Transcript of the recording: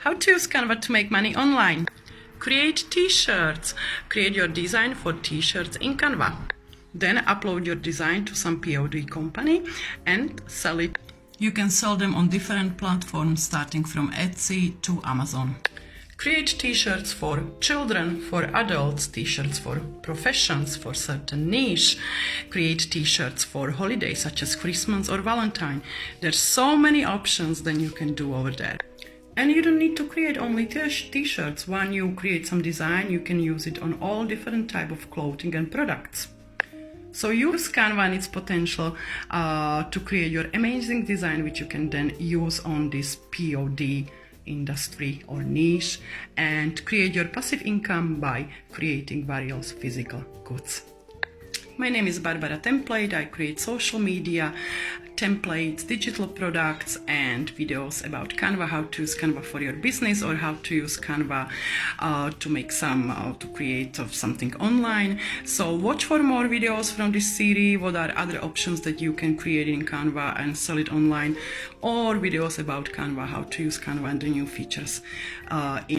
How to use Canva to make money online. Create t-shirts. Create your design for t-shirts in Canva. Then upload your design to some POD company and sell it. You can sell them on different platforms starting from Etsy to Amazon. Create t-shirts for children, for adults, t-shirts for professions, for certain niche. Create t-shirts for holidays such as Christmas or Valentine. There's so many options that you can do over there. And you don't need to create only t-shirts. When you create some design, you can use it on all different type of clothing and products. So use Canva and its potential to create your amazing design, which you can then use on this POD industry or niche, and create your passive income by creating various physical goods. My name is Barbara Template. I create social media templates, digital products, and videos about Canva, how to use Canva for your business, or how to use Canva to create something online. So watch for more videos from this series. What are other options that you can create in Canva and sell it online, or videos about Canva, how to use Canva and the new features in